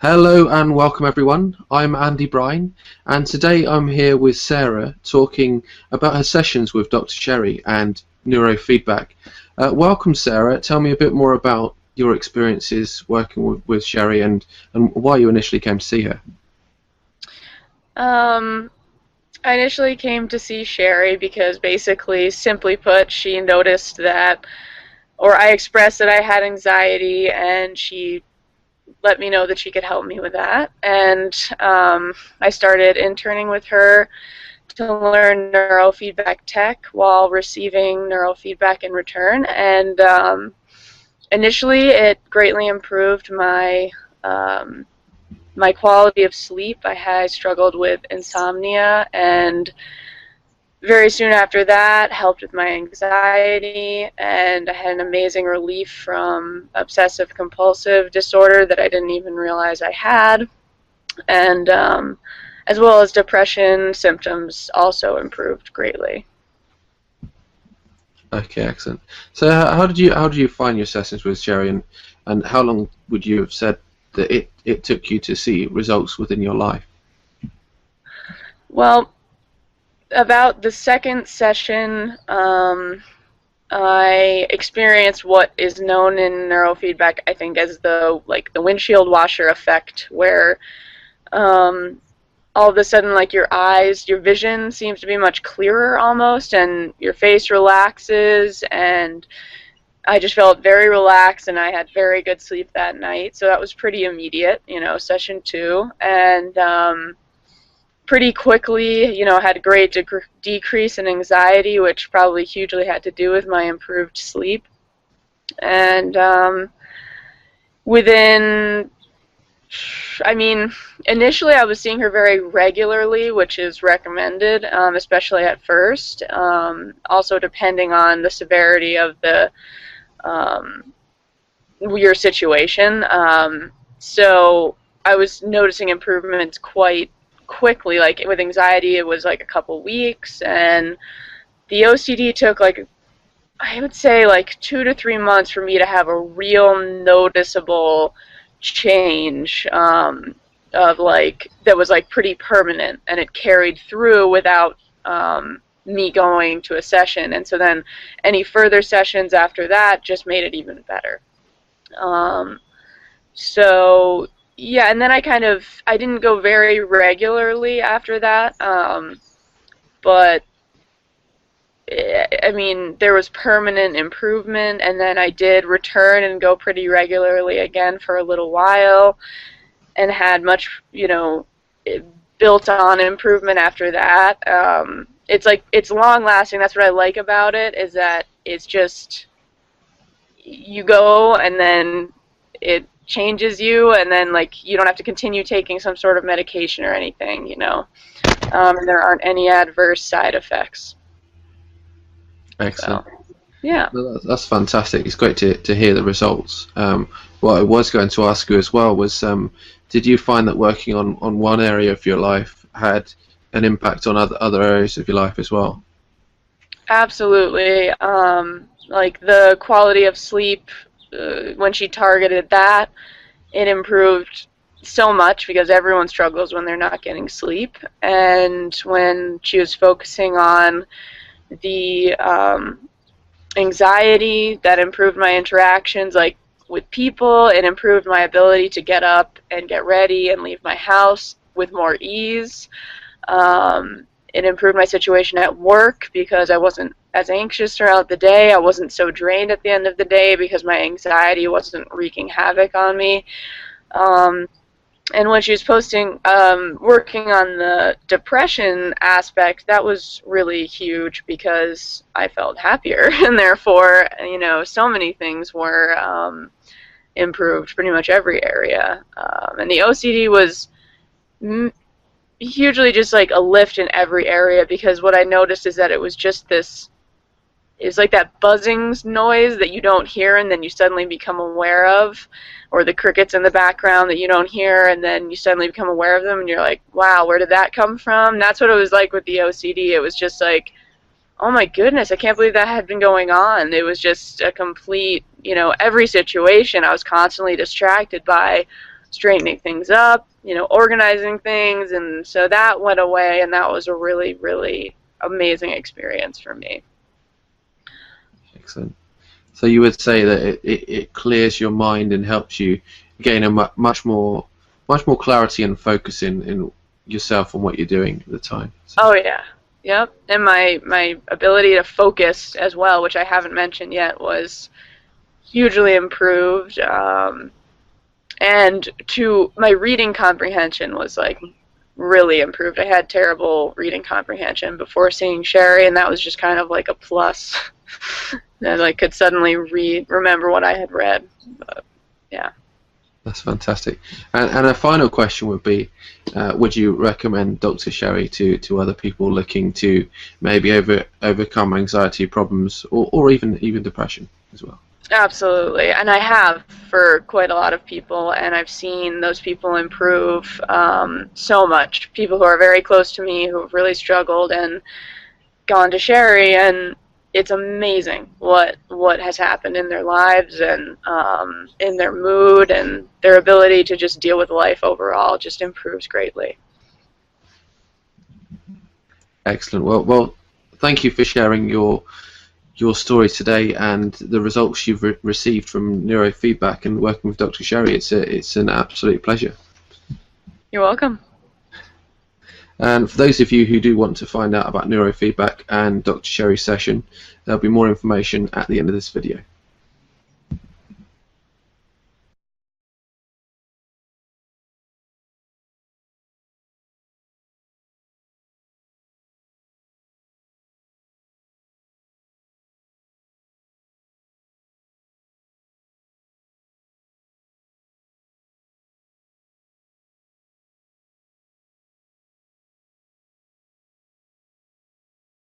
Hello and welcome everyone. I'm Andy Bryan, and today I'm here with Sarah talking about her sessions with Dr. Sherry and neurofeedback. Welcome, Sarah. Tell me a bit more about your experiences working with Sherry and why you initially came to see her. Um, I initially came to see Sherry because basically, simply put, she noticed that, or I expressed that I had anxiety, and she let me know that she could help me with that. And I started interning with her to learn neurofeedback tech while receiving neurofeedback in return. And initially, it greatly improved my quality of sleep. I had struggled with insomnia, and very soon after that helped with my anxiety, and I had an amazing relief from obsessive compulsive disorder that I didn't even realize I had, and as well as depression symptoms also improved greatly. Okay, excellent. So how did you find your sessions with Sherry and how long would you have said that it took you to see results within your life? Well, about the second session, I experienced what is known in neurofeedback, I think, as the windshield washer effect, where um, all of a sudden, like, your eyes, your vision seems to be much clearer almost, and your face relaxes, and I just felt very relaxed, and I had very good sleep that night. So that was pretty immediate, session two, and pretty quickly, had a great decrease in anxiety, which probably hugely had to do with my improved sleep. And within, I mean, initially I was seeing her very regularly, which is recommended, especially at first. Also, depending on the severity of um, your situation. So I was noticing improvements quite quickly. Like with anxiety, it was like a couple weeks, and the OCD took, like, I would say, like 2 to 3 months for me to have a real noticeable change, of, like, that was like pretty permanent, and it carried through without me going to a session. And so then any further sessions after that just made it even better. Um, so yeah, and then I didn't go very regularly after that, but I mean, there was permanent improvement, and then I did return and go pretty regularly again for a little while, and had much, built on improvement after that. It's like, it's long lasting. That's what I like about it, is that it's just, you go, and then it changes you, and then, like, you don't have to continue taking some sort of medication or anything, and there aren't any adverse side effects. Excellent. So, yeah. No, that's fantastic. It's great to hear the results. What I was going to ask you as well was, did you find that working on one area of your life had an impact on other areas of your life as well? Absolutely. Like the quality of sleep, when she targeted that, it improved so much, because everyone struggles when they're not getting sleep. And when she was focusing on the anxiety, that improved my interactions, like with people. It improved my ability to get up and get ready and leave my house with more ease. It improved my situation at work because I wasn't as anxious throughout the day. I wasn't so drained at the end of the day because my anxiety wasn't wreaking havoc on me. Um, and when she was working on the depression aspect, that was really huge because I felt happier, and therefore, so many things were improved, pretty much every area. And the OCD was hugely just like a lift in every area, because what I noticed is that it was just this, it's like that buzzing noise that you don't hear and then you suddenly become aware of, or the crickets in the background that you don't hear and then you suddenly become aware of them, and you're like, wow, where did that come from? That's what it was like with the OCD. It was just like, oh my goodness, I can't believe that had been going on. It was just a complete, every situation I was constantly distracted by straightening things up, organizing things, and so that went away, and that was a really, really amazing experience for me. Excellent. So you would say that it clears your mind and helps you gain a much more clarity and focus in yourself and what you're doing at the time. So. Oh yeah, yep. And my ability to focus as well, which I haven't mentioned yet, was hugely improved. And my reading comprehension was like really improved. I had terrible reading comprehension before seeing Sherry, and that was just kind of like a plus. That I could suddenly remember what I had read. But, yeah. That's fantastic. And a final question would be, would you recommend Dr. Sherry to other people looking to maybe overcome anxiety problems or even depression as well? Absolutely, and I have for quite a lot of people, and I've seen those people improve so much. People who are very close to me who have really struggled and gone to Sherry, and it's amazing what has happened in their lives and in their mood, and their ability to just deal with life overall just improves greatly. Excellent. Well, thank you for sharing your story today and the results you've received from neurofeedback and working with Dr. Sherry. It's an absolute pleasure. You're welcome. And for those of you who do want to find out about neurofeedback and Dr. Sherry's session, there'll be more information at the end of this video.